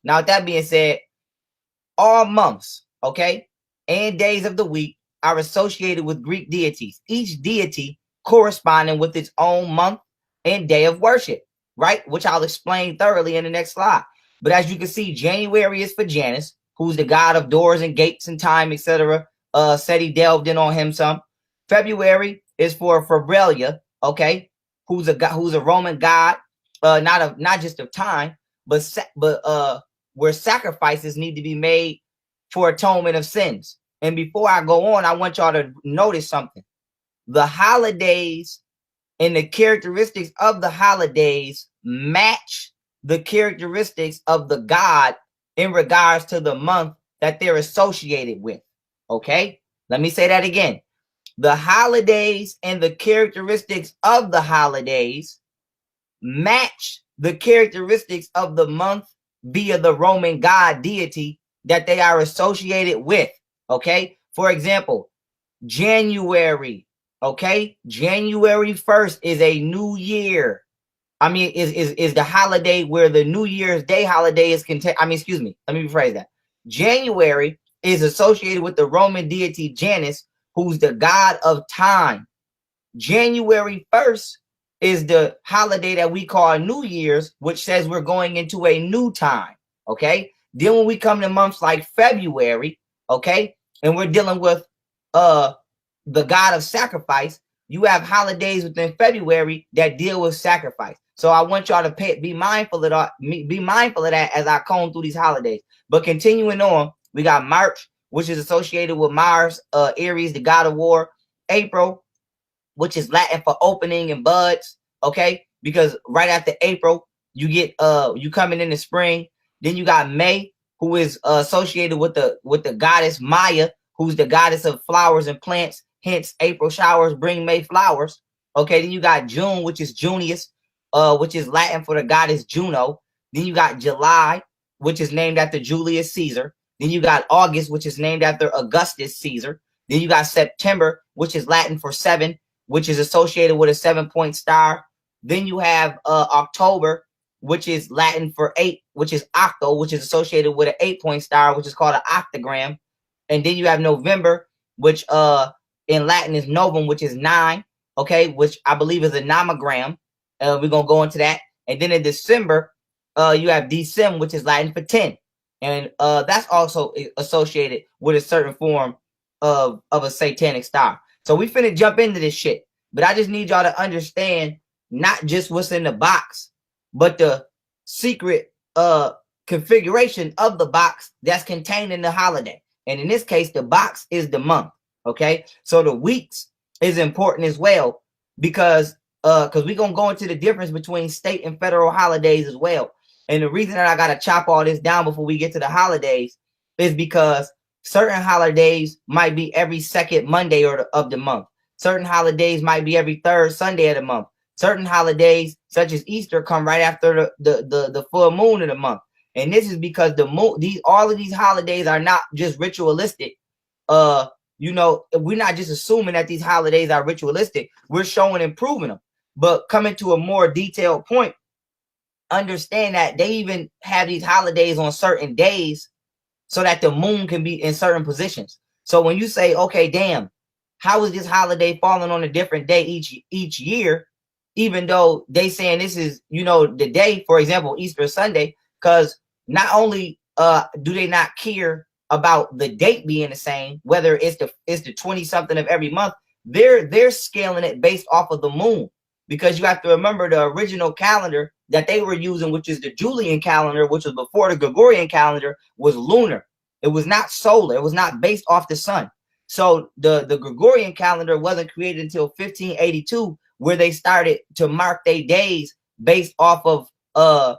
Now, with that being said, all months, okay, and days of the week are associated with Greek deities, each deity corresponding with its own month and day of worship, right? Which I'll explain thoroughly in the next slide. But as you can see, January is for Janus, who's the god of doors and gates and time, etc. Said he delved in on him some. February is for Febrelia, okay, who's a Roman god, not just of time, but where sacrifices need to be made for atonement of sins. And before I go on, I want y'all to notice something. The holidays and the characteristics of the holidays match the characteristics of the god in regards to the month that they're associated with. Okay? Let me say that again. The holidays and the characteristics of the holidays match the characteristics of the month via the Roman god deity that they are associated with. Okay, for example, January. Okay, January 1st is a new year. I mean, is the holiday where the New Year's Day holiday is contained. I mean, excuse me, let me rephrase that. January is associated with the Roman deity Janus, who's the god of time. January 1st is the holiday that we call New Year's, which says we're going into a new time. Okay. Then when we come to months like February, okay, and we're dealing with the god of sacrifice, you have holidays within February that deal with sacrifice. So I want y'all to be mindful of that as I comb through these holidays. But continuing on, we got March, which is associated with Mars, Aries, the god of war. April, which is Latin for opening and buds, okay? Because right after April, you get you coming in the spring. Then you got May, who is associated with the goddess Maya, who's the goddess of flowers and plants. Hence, April showers bring May flowers. Okay, then you got June, which is Junius, which is Latin for the goddess Juno. Then you got July, which is named after Julius Caesar. Then you got August, which is named after Augustus Caesar. Then you got September, which is Latin for 7, which is associated with a 7-point star. Then you have October, which is Latin for 8, which is octo, which is associated with an 8-point star, which is called an octagram. And then you have November, which in Latin is novum, which is 9, okay, which I believe is a nomogram. We're going to go into that. And then in December, you have Decem, which is Latin for 10. And that's also associated with a certain form of a satanic star. So we finna jump into this shit. But I just need y'all to understand not just what's in the box, but the secret configuration of the box that's contained in the holiday. And in this case, the box is the month. Okay, so the weeks is important as well, because we're gonna go into the difference between state and federal holidays as well. And the reason that I gotta chop all this down before we get to the holidays is because certain holidays might be every second Monday of the month. Certain holidays might be every third Sunday of the month. Certain holidays, such as Easter, come right after the full moon of the month. And this is because the moon, all of these holidays are not just ritualistic. You know, we're not just assuming that these holidays are ritualistic. We're showing and proving them. But coming to a more detailed point, understand that they even have these holidays on certain days so that the moon can be in certain positions. So when you say, okay, damn, how is this holiday falling on a different day each year, even though they saying this is, you know, the day, for example, Easter Sunday, because not only do they not care about the date being the same, whether it's the 20 something of every month, they're scaling it based off of the moon, because you have to remember the original calendar that they were using, which is the Julian calendar, which was before the Gregorian calendar, was lunar. It was not solar. It was not based off the sun. So the Gregorian calendar wasn't created until 1582, where they started to mark their days based off of the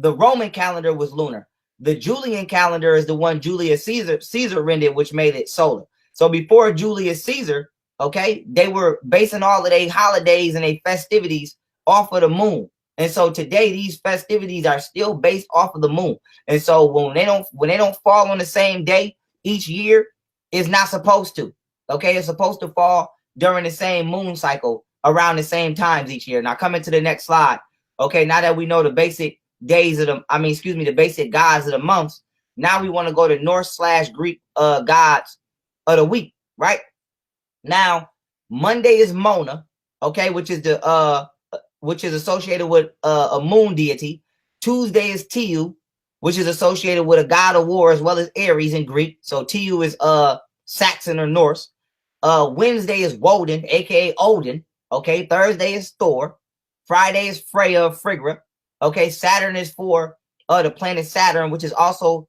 Roman calendar was lunar. The Julian calendar is the one Julius Caesar rendered, which made it solar. So before Julius Caesar, okay, they were basing all of their holidays and their festivities off of the moon. And so today these festivities are still based off of the moon. And so when they don't fall on the same day each year, it's not supposed to. Okay, it's supposed to fall during the same moon cycle around the same times each year. Now coming to the next slide. Okay, now that we know the basic days of the basic gods of the months. Now we want to go to Norse/Greek gods of the week, right? Now, Monday is Mona, okay, which is associated with a moon deity. Tuesday is Tiyu, which is associated with a god of war as well as Ares in Greek. So Tiyu is Saxon or Norse. Wednesday is Woden, aka Odin. Okay, Thursday is Thor. Friday is Freya of Phrygia. Okay, Saturn is for the planet Saturn, which is also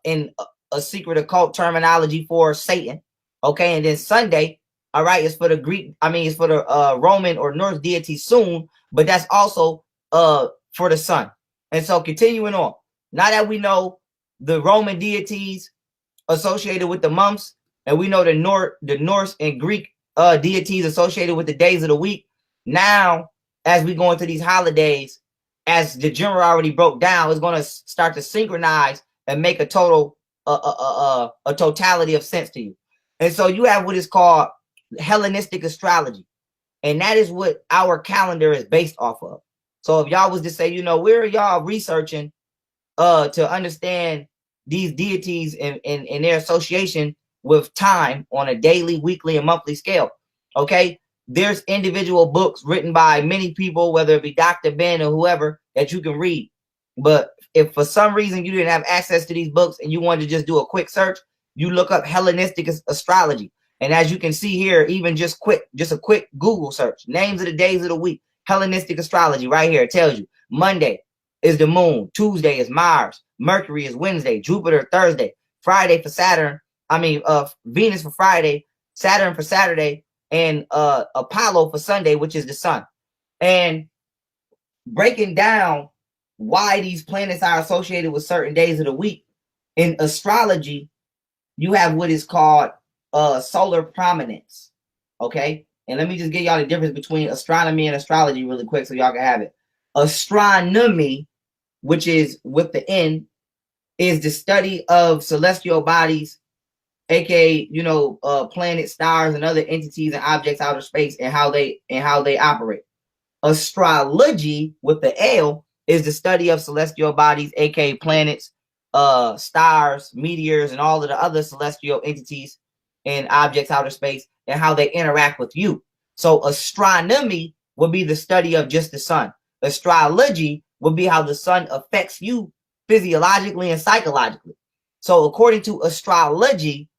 in a secret occult terminology for Satan. Okay, and then Sunday, all right, is for the it's for the Roman or Norse deity Sun, but that's also for the sun. And so continuing on, now that we know the Roman deities associated with the months, and we know the Norse and Greek deities associated with the days of the week, now as we go into these holidays, as the general already broke down, it's going to start to synchronize and make a total a totality of sense to you. And so you have what is called Hellenistic astrology, and that is what our calendar is based off of. So if y'all was to say, you know, where are y'all researching to understand these deities and their association with time on a daily, weekly, and monthly scale? Okay, there's individual books written by many people, whether it be Dr. Ben or whoever, that you can read. But if for some reason you didn't have access to these books and you wanted to just do a quick search, you look up Hellenistic astrology. And as you can see here, even just a quick Google search, names of the days of the week, Hellenistic astrology right here. It tells you Monday is the moon, Tuesday is Mars, Mercury is Wednesday, Jupiter Thursday, Friday for Saturn, Venus for Friday, Saturn for Saturday, and Apollo for Sunday, which is the sun. And breaking down why these planets are associated with certain days of the week, in astrology, you have what is called solar prominence. Okay, and let me just get y'all the difference between astronomy and astrology really quick so y'all can have it. Astronomy, which is with the N, is the study of celestial bodies, aka planets, stars, and other entities and objects out of space, and how they operate. Astrology with the L is the study of celestial bodies, aka planets, stars, meteors, and all of the other celestial entities and objects out of space, and how they interact with you. So astronomy would be the study of just the sun. Astrology would be how the sun affects you physiologically and psychologically. So according to astrology,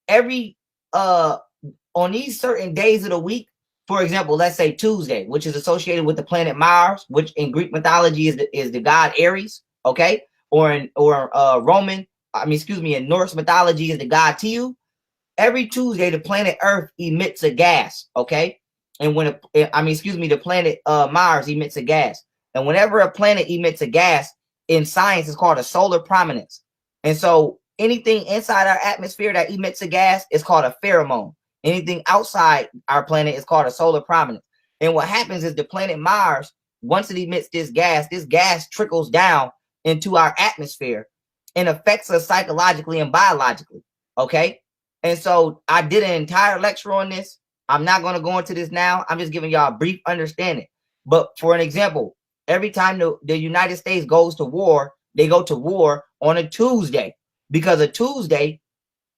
every on these certain days of the week, for example, let's say Tuesday, which is associated with the planet Mars, which in Greek mythology is the god Ares, okay? Or in Norse mythology is the god Tiyu. Every Tuesday, the planet Earth emits a gas, okay? And the planet Mars emits a gas. And whenever a planet emits a gas, in science, it's called a solar prominence. And so anything inside our atmosphere that emits a gas is called a pheromone. Anything outside our planet is called a solar prominence. And what happens is the planet Mars, once it emits this gas trickles down into our atmosphere and affects us psychologically and biologically, okay? And so I did an entire lecture on this. I'm not going to go into this now. I'm just giving y'all a brief understanding. But for an example, every time the United States goes to war, they go to war on a Tuesday, because a Tuesday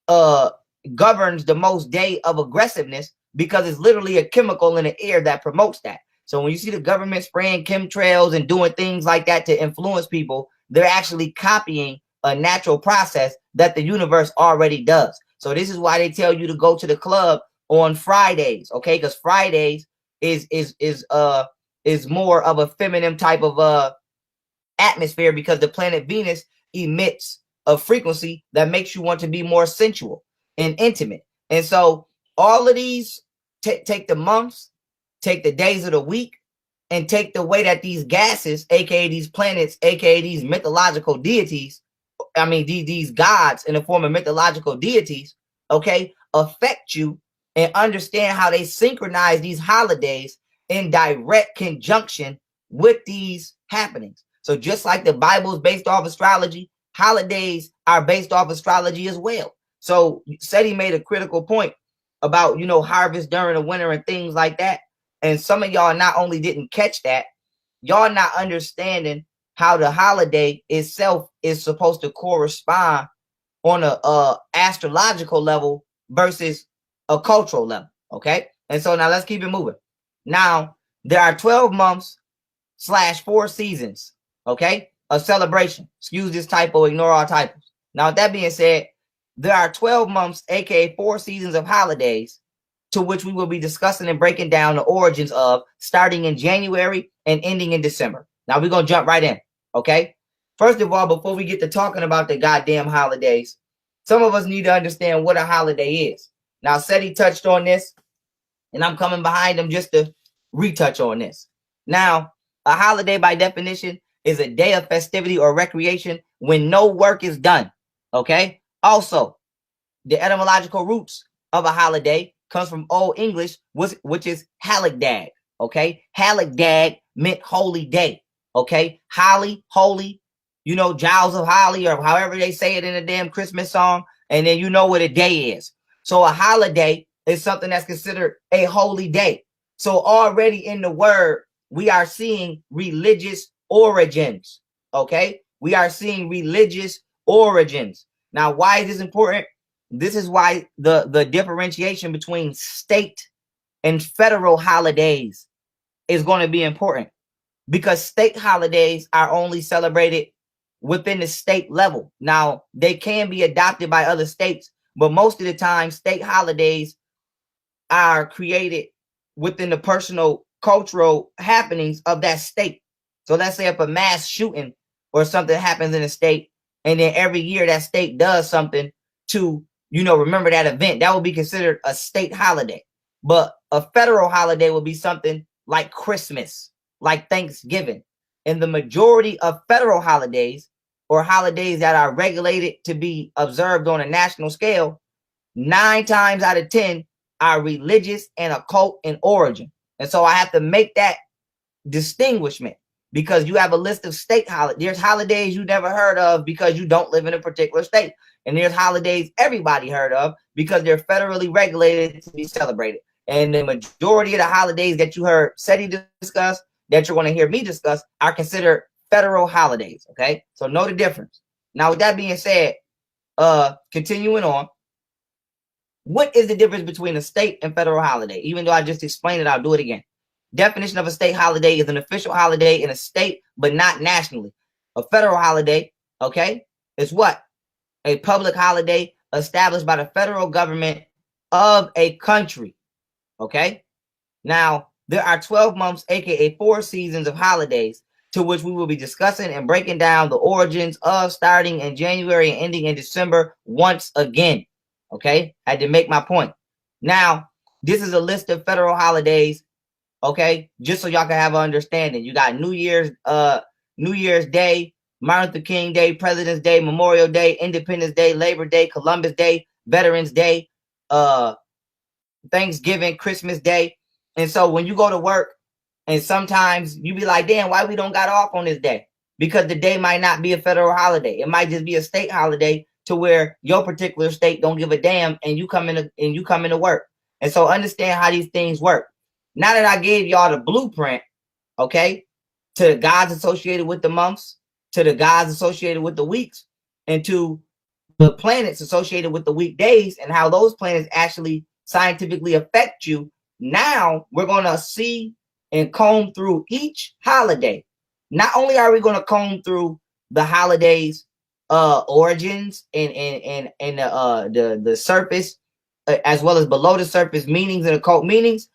governs the most day of aggressiveness, because it's literally a chemical in the air that promotes that. So when you see the government spraying chemtrails and doing things like that to influence people, they're actually copying a natural process that the universe already does. So this is why they tell you to go to the club on Fridays, okay? Because Fridays is more of a feminine type of atmosphere, because the planet Venus emits a frequency that makes you want to be more sensual and intimate. And so all of these take the months, take the days of the week, and take the way that these gases, aka these planets, aka these mythological deities, these gods in the form of mythological deities, okay, affect you, and understand how they synchronize these holidays in direct conjunction with these happenings. So just like the Bible is based off astrology, holidays are based off astrology as well. So Seti made a critical point about, harvest during the winter and things like that. And some of y'all not only didn't catch that, y'all not understanding how the holiday itself is supposed to correspond on a astrological level versus a cultural level. Okay. And so now let's keep it moving. Now, there are 12 months / 4 seasons, okay, of celebration. Excuse this typo, ignore all typos. Now, with that being said, there are 12 months, aka 4 seasons of holidays, to which we will be discussing and breaking down the origins of, starting in January and ending in December. Now, we're going to jump right in, okay? First of all, before we get to talking about the goddamn holidays, some of us need to understand what a holiday is. Now, Seti touched on this, and I'm coming behind him just to retouch on this. Now, a holiday by definition is a day of festivity or recreation when no work is done. Okay. Also, the etymological roots of a holiday comes from Old English, which is Halligdag. Okay. Halligdag meant holy day. Okay. Holly, holy, you know, Giles of Holly, or however they say it in a damn Christmas song. And then you know what a day is. So a holiday is something that's considered a holy day. So already in the word, we are seeing religious origins. Okay. We are seeing religious origins. Now, why is this important? This is why the differentiation between state and federal holidays is going to be important, because state holidays are only celebrated within the state level. Now, they can be adopted by other states, but most of the time, state holidays are created within the personal cultural happenings of that state. So let's say if a mass shooting or something happens in a state, and then every year that state does something to, you know, remember that event, that will be considered a state holiday. But a federal holiday will be something like Christmas, like Thanksgiving. And the majority of federal holidays, or holidays that are regulated to be observed on a national scale, 9 times out of 10 are religious and occult in origin. And so I have to make that distinguishment, because you have a list of state holidays. There's holidays you never heard of because you don't live in a particular state. And there's holidays everybody heard of because they're federally regulated to be celebrated. And the majority of the holidays that you heard Seti discuss, that you're going to hear me discuss, are considered federal holidays. Okay. So know the difference. Now, with that being said, continuing on, what is the difference between a state and federal holiday? Even though I just explained it, I'll do it again. Definition of a state holiday is an official holiday in a state, but not nationally. A federal holiday, okay, is what? A public holiday established by the federal government of a country, okay? Now, there are 12 months, aka 4 seasons of holidays, to which we will be discussing and breaking down the origins of, starting in January and ending in December once again, okay? I had to make my point. Now, this is a list of federal holidays, okay, just so y'all can have an understanding. You got New Year's Day, Martin Luther King Day, President's Day, Memorial Day, Independence Day, Labor Day, Columbus Day, Veterans Day, Thanksgiving, Christmas Day. And so when you go to work, and sometimes you be like, damn, why we don't got off on this day? Because the day might not be a federal holiday. It might just be a state holiday, to where your particular state don't give a damn, and you come into work. And so understand how these things work. Now that I gave y'all the blueprint, okay, to the gods associated with the months, to the gods associated with the weeks, and to the planets associated with the weekdays, and how those planets actually scientifically affect you, now we're going to see and comb through each holiday. Not only are we going to comb through the holidays origins and the surface, as well as below the surface meanings and occult meanings,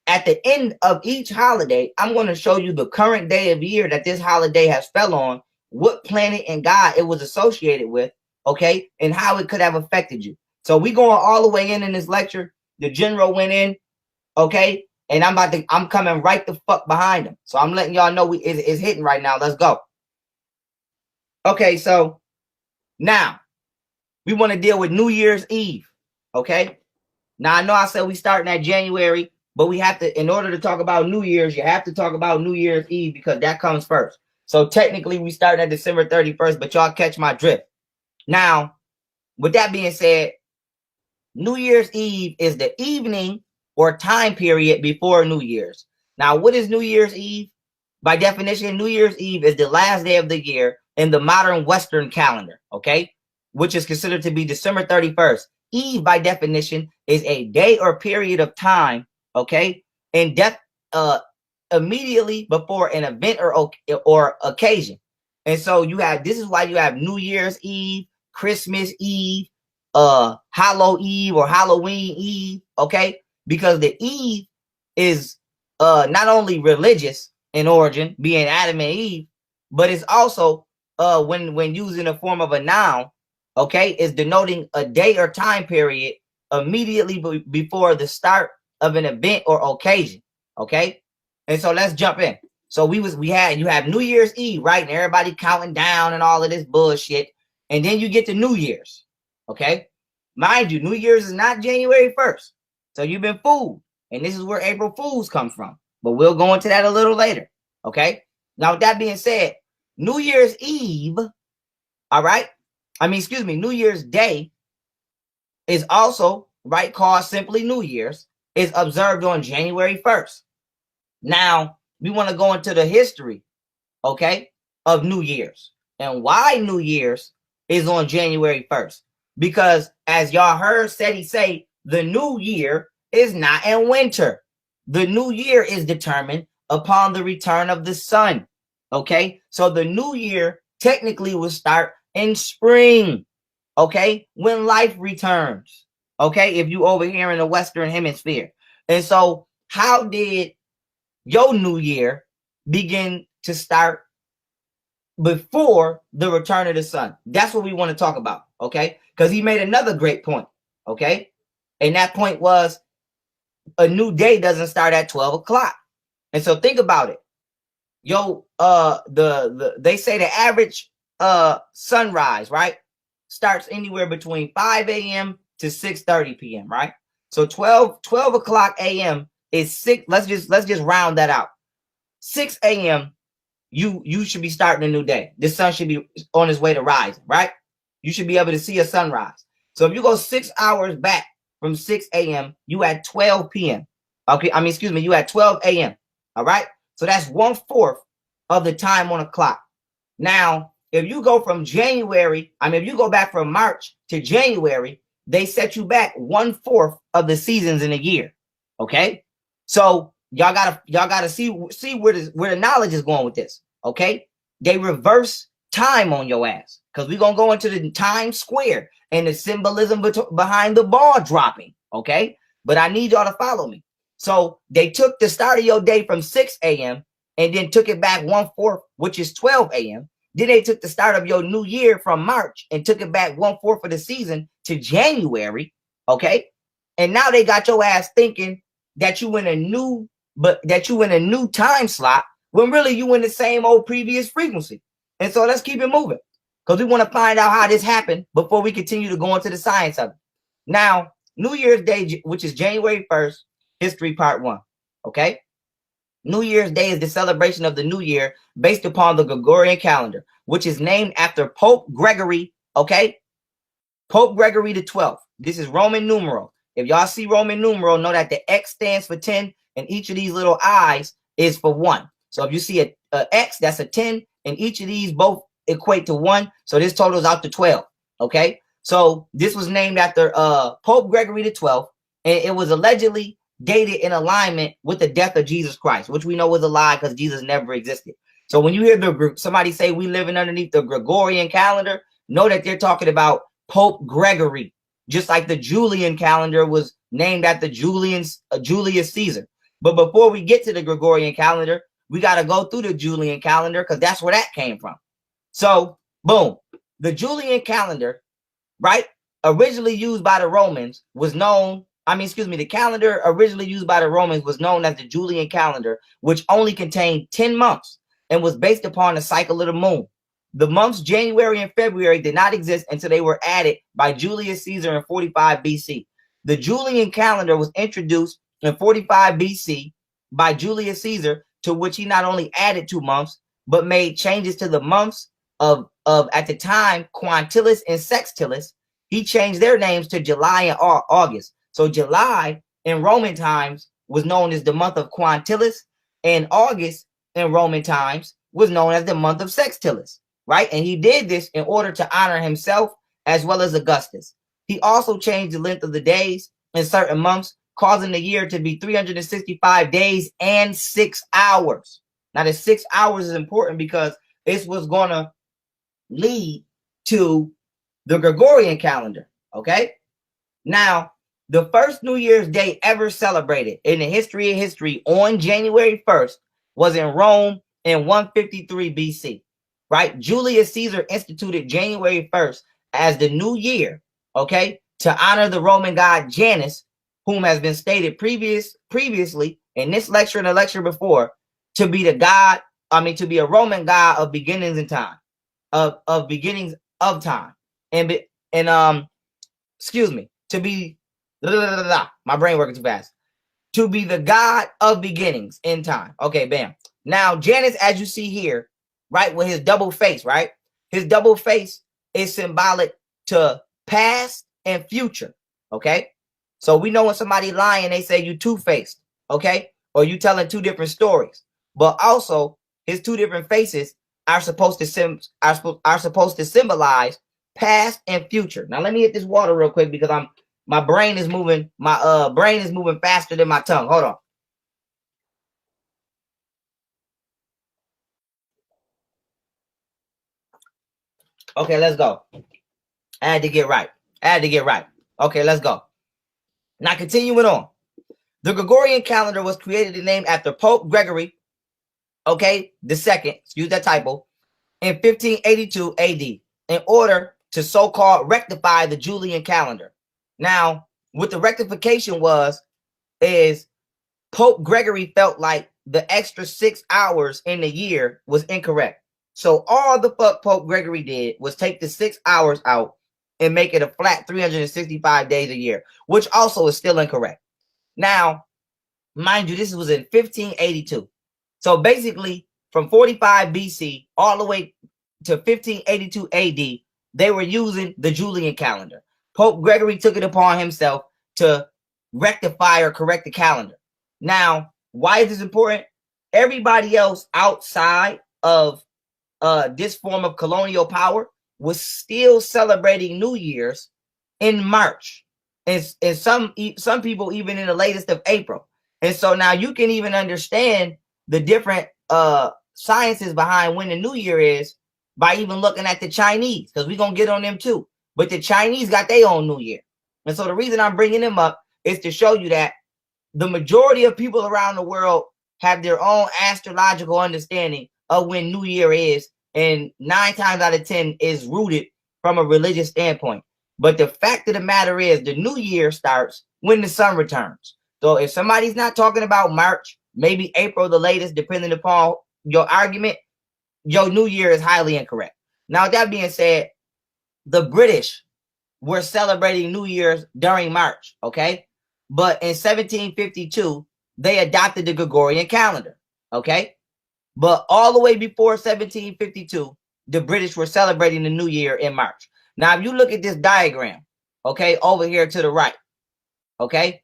at the end of each holiday, I'm going to show you the current day of year that this holiday has fell on, what planet and god it was associated with, okay, and how it could have affected you. So we going all the way in this lecture. The general went in, okay, and I'm coming right the fuck behind him. So I'm letting y'all know it's hitting right now. Let's go. Okay, so now we want to deal with New Year's Eve, okay? Now I know I said we starting at January, but we have to, in order to talk about New Year's, you have to talk about New Year's Eve, because that comes first. So technically we start at December 31st, but y'all catch my drift. Now, with that being said, New Year's Eve is the evening or time period before New Year's. Now, what is New Year's Eve? By definition, New Year's Eve is the last day of the year in the modern Western calendar, okay, which is considered to be December 31st. Eve, by definition, is a day or period of time, okay, in death immediately before an event or occasion. And so you have, this is why you have New Year's Eve, Christmas Eve, Hallow Eve or Halloween Eve, okay, because the Eve is not only religious in origin, being Adam and Eve, but it's also when using a form of a noun, okay, is denoting a day or time period immediately before the start of an event or occasion, okay. And so let's jump in. So you have New Year's Eve, right, and everybody counting down and all of this bullshit, and then you get to New Year's, okay. Mind you, New Year's is not January 1st, so you've been fooled, and this is where April Fools come from, but we'll go into that a little later, okay. Now, with that being said, New Year's Eve, all right, New Year's Day is also, right, called simply New Year's, is observed on January 1st. Now, we want to go into the history, okay, of New Year's and why New Year's is on January 1st. Because as y'all heard Seti say, the new year is not in winter. The new year is determined upon the return of the sun, okay? So the new year technically will start in spring, okay, when life returns, okay, if you over here in the Western Hemisphere. And so how did your new year begin to start before the return of the sun? That's what we want to talk about, okay? Because he made another great point, okay? And that point was a new day doesn't start at 12 o'clock. And so think about it. They say the average sunrise, right, starts anywhere between 5 a.m. to 6:30 p.m., right? So 12 o'clock a.m. is 6. Let's just round that out. 6 a.m. you should be starting a new day. The sun should be on its way to rising, right? You should be able to see a sunrise. So if you go 6 hours back from 6 a.m., you at 12 p.m. Okay, you at 12 a.m. All right. So that's 1/4 of the time on the clock. Now, if you go from if you go back from March to January, they set you back 1/4 of the seasons in a year. Okay. So y'all gotta see where the knowledge is going with this. Okay. They reverse time on your ass, because we're gonna go into the Times Square and the symbolism behind the ball dropping. Okay. But I need y'all to follow me. So they took the start of your day from 6 a.m. and then took it back 1/4, which is 12 a.m. Then they took the start of your new year from March and took it back 1/4 of the season to January. Okay. And now they got your ass thinking that you in a new time slot, when really you in the same old previous frequency. And so let's keep it moving, because we want to find out how this happened before we continue to go into the science of it. Now, New Year's Day, which is January 1st, history part 1. Okay. New Year's Day is the celebration of the new year based upon the Gregorian calendar, which is named after Pope Gregory. Okay. Pope Gregory the 12th. This is Roman numeral. If y'all see Roman numeral, know that the X stands for 10 and each of these little I's is for 1. So if you see a X, that's a 10, and each of these both equate to 1. So this totals out to 12. Okay. So this was named after Pope Gregory the 12th, and it was allegedly dated in alignment with the death of Jesus Christ, which we know was a lie because Jesus never existed. So when you hear somebody say we living underneath the Gregorian calendar, know that they're talking about Pope Gregory, just like the Julian calendar was named after Julius Caesar. But before we get to the Gregorian calendar, we got to go through the Julian calendar, because that's where that came from. So boom, the Julian calendar, right, originally used by the Romans was known, the calendar originally used by the Romans was known as the Julian calendar, which only contained 10 months and was based upon the cycle of the moon. The months January and February did not exist until they were added by Julius Caesar in 45 BC. The Julian calendar was introduced in 45 BC by Julius Caesar, to which he not only added 2 months, but made changes to the months of at the time, Quintilis and Sextilis. He changed their names to July and August. So July in Roman times was known as the month of Quintilis, and August in Roman times was known as the month of Sextilis, right? And he did this in order to honor himself as well as Augustus. He also changed the length of the days in certain months, causing the year to be 365 days and 6 hours. Now, the 6 hours is important because this was going to lead to the Gregorian calendar, okay? Now, the first New Year's Day ever celebrated in the history of history on January 1st was in Rome in 153 BC, right? Julius Caesar instituted January 1st as the new year, okay, to honor the Roman god Janus, whom has been stated previously in this lecture and a lecture before, to be to be a Roman god of beginnings in time, of beginnings of time, and to be my brain working too fast. To be the god of beginnings in time. Okay, bam. Now, Janus, as you see here, right, with his double face, right? His double face is symbolic to past and future. Okay. So we know when somebody lying, they say you two-faced, okay? Or you telling two different stories. But also, his two different faces are supposed to symbolize past and future. Now let me hit this water real quick because my brain is moving. My brain is moving faster than my tongue. Hold on. Okay, let's go. I had to get right. Okay, let's go. Now continuing on. The Gregorian calendar was created and named after Pope Gregory, okay, the second, excuse that typo, in 1582 AD in order to so-called rectify the Julian calendar. Now, what the rectification is Pope Gregory felt like the extra 6 hours in the year was incorrect. So all the fuck Pope Gregory did was take the 6 hours out and make it a flat 365 days a year, which also is still incorrect. Now, mind you, this was in 1582. So basically, from 45 BC all the way to 1582 AD, they were using the Julian calendar. Pope Gregory took it upon himself to rectify or correct the calendar. Now, why is this important? Everybody else outside of this form of colonial power was still celebrating New Year's in March, and some people even in the latest of April. And so now you can even understand the different sciences behind when the New Year is by even looking at the Chinese, because we're going to get on them too. But the Chinese got their own New Year. And so the reason I'm bringing them up is to show you that the majority of people around the world have their own astrological understanding of when New Year is, and 9 times out of 10 is rooted from a religious standpoint. But the fact of the matter is the New Year starts when the sun returns. So if somebody's not talking about March, maybe April the latest, depending upon your argument, your New Year is highly incorrect. Now, that being said, the British were celebrating New Year's during March, okay? But in 1752, they adopted the Gregorian calendar, okay? But all the way before 1752, the British were celebrating the New Year in March. Now, if you look at this diagram, okay, over here to the right, okay,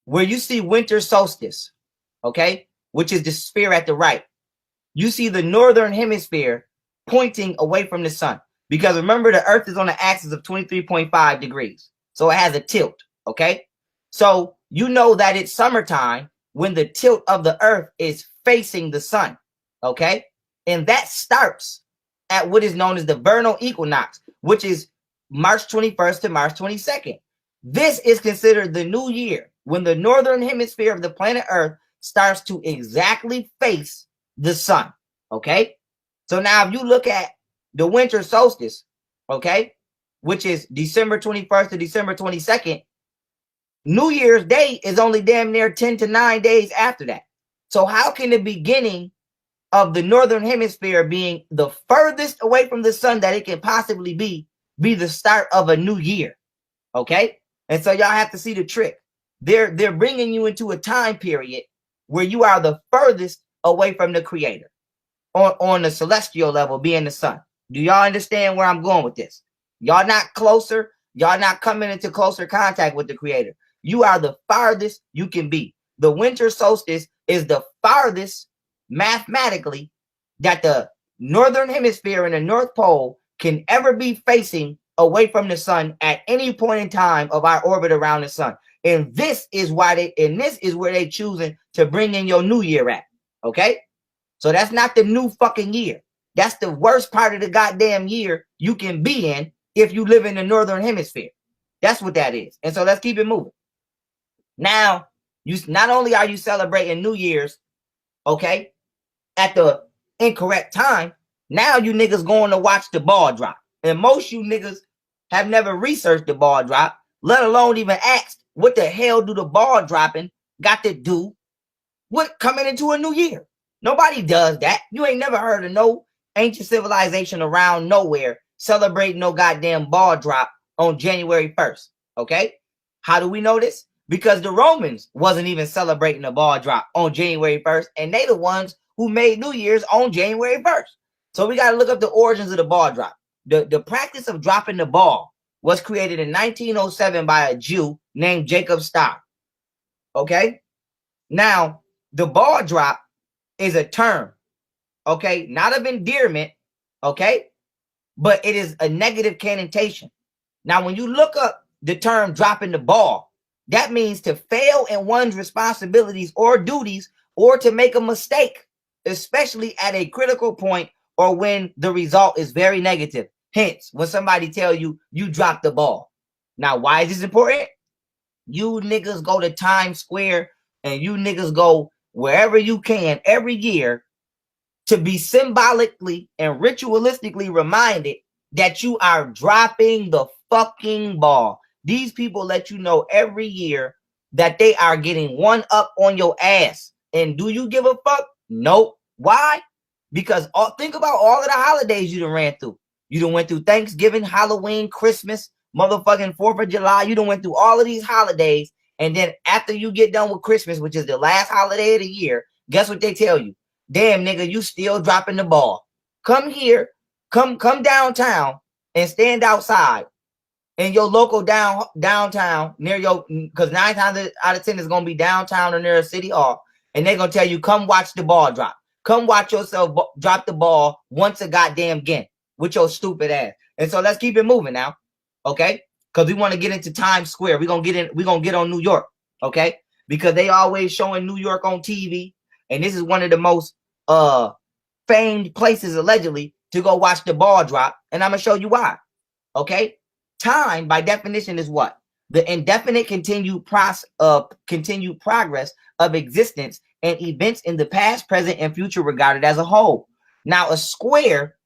where you see winter solstice, okay, which is the sphere at the right, you see the northern hemisphere pointing away from the sun. Because remember, the Earth is on the axis of 23.5 degrees. So it has a tilt, okay? So you know that it's summertime when the tilt of the Earth is facing the sun, okay? And that starts at what is known as the vernal equinox, which is March 21st to March 22nd. This is considered the new year, when the northern hemisphere of the planet Earth starts to exactly face the sun, okay? So now if you look at the winter solstice, okay, which is December 21st to December 22nd, New Year's Day is only damn near 10 to 9 days after that. So how can the beginning of the northern hemisphere being the furthest away from the sun that it can possibly be the start of a new year? Okay? And so y'all have to see the trick. They're bringing you into a time period where you are the furthest away from the creator on the celestial level, being the sun. Do y'all understand where I'm going with this? Y'all not closer. Y'all not coming into closer contact with the creator. You are the farthest you can be. The winter solstice is the farthest mathematically that the northern hemisphere and the North Pole can ever be facing away from the sun at any point in time of our orbit around the sun. And this is why this is where they choosing to bring in your new year at. Okay? So that's not the new fucking year. That's the worst part of the goddamn year you can be in if you live in the northern hemisphere. That's what that is. And so let's keep it moving. Now, you not only are you celebrating New Year's, okay, at the incorrect time, now you niggas going to watch the ball drop. And most you niggas have never researched the ball drop, let alone even asked what the hell do the ball dropping got to do with coming into a new year. Nobody does that. You ain't never heard of no ancient civilization around nowhere celebrating no goddamn ball drop on January 1st. Okay? How do we know this? Because the Romans wasn't even celebrating a ball drop on January 1st, and they the ones who made New Year's on January 1st. So we got to look up the origins of the ball drop. The practice of dropping the ball was created in 1907 by a Jew named Jacob Starr. Okay? Now, the ball drop is a term, okay? Not of endearment, okay? But it is a negative connotation. Now, when you look up the term dropping the ball, that means to fail in one's responsibilities or duties or to make a mistake, especially at a critical point or when the result is very negative. Hence, when somebody tell you, you dropped the ball. Now, why is this important? You niggas go to Times Square and you niggas go wherever you can every year to be symbolically and ritualistically reminded that you are dropping the fucking ball. These people let you know every year that they are getting one up on your ass. And do you give a fuck? Nope. Why? Because think about all of the holidays you done ran through. You done went through Thanksgiving, Halloween, Christmas, motherfucking 4th of July. You done went through all of these holidays. And then after you get done with Christmas, which is the last holiday of the year, guess what they tell you? Damn, nigga, you still dropping the ball. Come here, come downtown and stand outside in your local downtown near your, because 9 times out of 10 is going to be downtown or near a city hall. And they're going to tell you, come watch the ball drop. Come watch yourself drop the ball once a goddamn again with your stupid ass. And so let's keep it moving now. Okay? Because we want to get into Times Square. We're going to get on New York. Okay? Because they always showing New York on TV. And this is one of the most famed places, allegedly, to go watch the ball drop. And I'm going to show you why. Okay? Time, by definition, is what? The indefinite continued progress of existence and events in the past, present, and future regarded as a whole. Now, a square,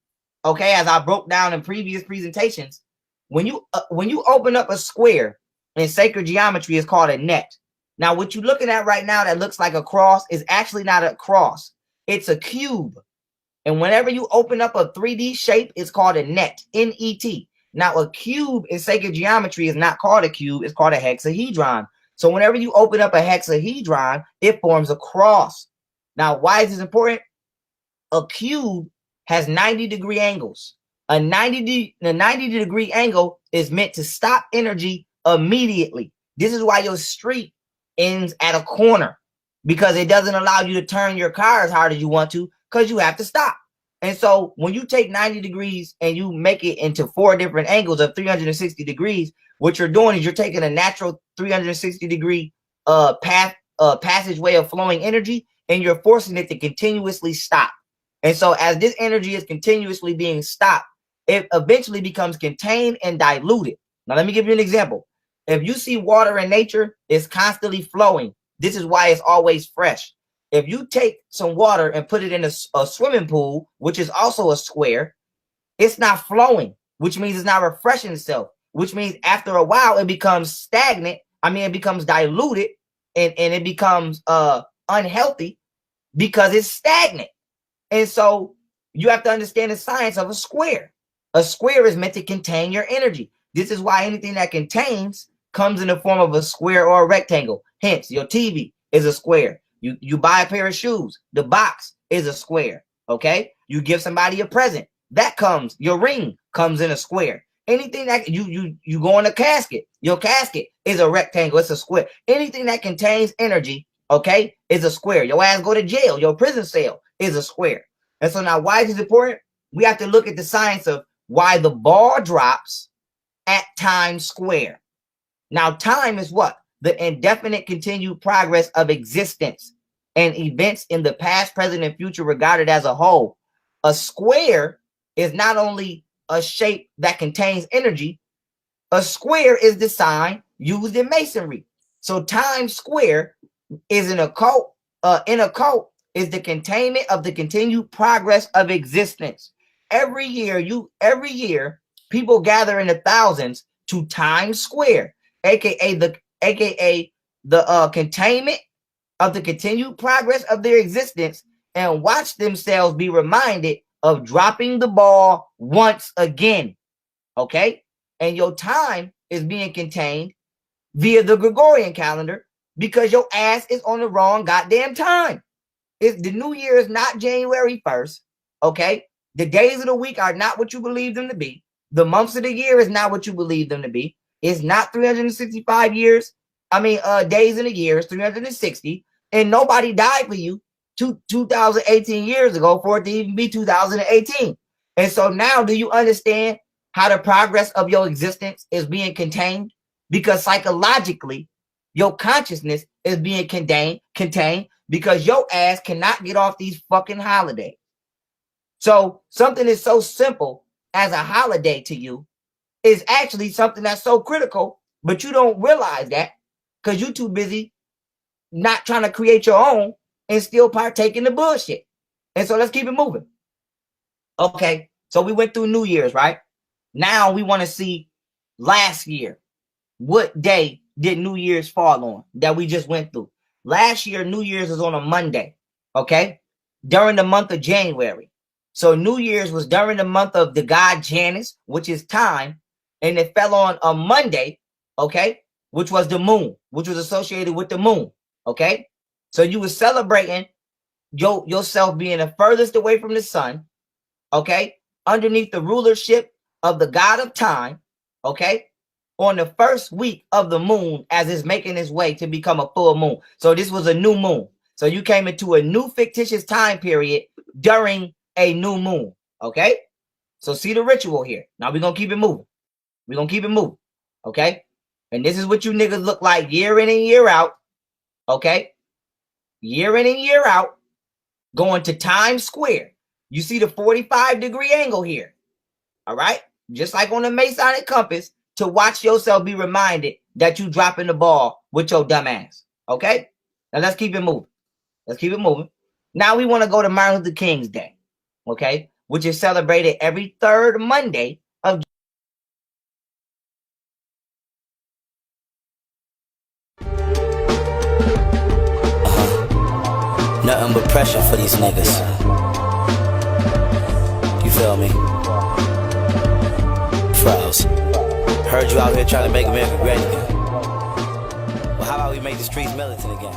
okay, as I broke down in previous presentations, when you open up a square in sacred geometry, it's called a net. Now, what you're looking at right now that looks like a cross is actually not a cross. It's a cube. And whenever you open up a 3D shape, it's called a net, N-E-T. Now, a cube in sacred geometry is not called a cube. It's called a hexahedron. So whenever you open up a hexahedron, it forms a cross. Now, why is this important? A cube has 90-degree angles. A 90-degree angle is meant to stop energy immediately. This is why your street ends at a corner, because it doesn't allow you to turn your car as hard as you want to, because you have to stop. And so when you take 90 degrees and you make it into 4 different angles of 360 degrees, what you're doing is you're taking a natural 360-degree passageway of flowing energy, and you're forcing it to continuously stop. And so as this energy is continuously being stopped, it eventually becomes contained and diluted. Now, let me give you an example. If you see water in nature, it's constantly flowing. This is why it's always fresh. If you take some water and put it in a swimming pool, which is also a square, it's not flowing, which means it's not refreshing itself, which means after a while it becomes stagnant. I mean, it becomes diluted and it becomes unhealthy because it's stagnant. And so you have to understand the science of a square. A square is meant to contain your energy. This is why anything that contains comes in the form of a square or a rectangle. Hence, your TV is a square. You buy a pair of shoes, the box is a square. Okay, you give somebody a present, that comes, your ring comes in a square. Anything that you go in a casket, your casket is a rectangle, it's a square. Anything that contains energy, okay, is a square. Your ass go to jail, your prison cell is a square. And so now why is this important? We have to look at the science of why the ball drops at time square. Now, time is what? The indefinite continued progress of existence and events in the past, present, and future regarded as a whole. A square is not only a shape that contains energy, a square is the sign used in masonry. So time square is an occult, in occult is the containment of the continued progress of existence. Every year, people gather in the thousands to Times Square, aka the containment of the continued progress of their existence, and watch themselves be reminded of dropping the ball once again. Okay? And your time is being contained via the Gregorian calendar because your ass is on the wrong goddamn time. The new year is not January 1st. Okay? The days of the week are not what you believe them to be. The months of the year is not what you believe them to be. It's not 365 days in a year. It's 360. And nobody died for you 2018 years ago for it to even be 2018. And so now do you understand how the progress of your existence is being contained? Because psychologically, your consciousness is being contained because your ass cannot get off these fucking holidays. So something is so simple as a holiday to you is actually something that's so critical, but you don't realize that because you're too busy not trying to create your own and still partake in the bullshit. And so let's keep it moving. Okay, so we went through New Year's, right? Now we want to see last year. What day did New Year's fall on that we just went through? Last year, New Year's was on a Monday, okay? During the month of January. So New Year's was during the month of the god Janus, which is time, and it fell on a Monday, okay? Which was the moon, which was associated with the moon, okay? So you were celebrating yourself being the furthest away from the sun, okay? Underneath the rulership of the god of time, okay? On the first week of the moon as it's making its way to become a full moon. So this was a new moon. So you came into a new fictitious time period during a new moon, okay? So see the ritual here. Now we're going to keep it moving. We're going to keep it moving, okay? And this is what you niggas look like year in and year out, okay? Year in and year out, going to Times Square. You see the 45-degree angle here, all right? Just like on the Masonic compass, to watch yourself be reminded that you dropping the ball with your dumb ass, okay? Now let's keep it moving. Let's keep it moving. Now we want to go to Martin Luther King's Day, okay? Which is celebrated every third Monday of Nothing but pressure for these niggas. You feel me? Frows. Heard you out here trying to make America great again. Well, how about we make the streets militant again?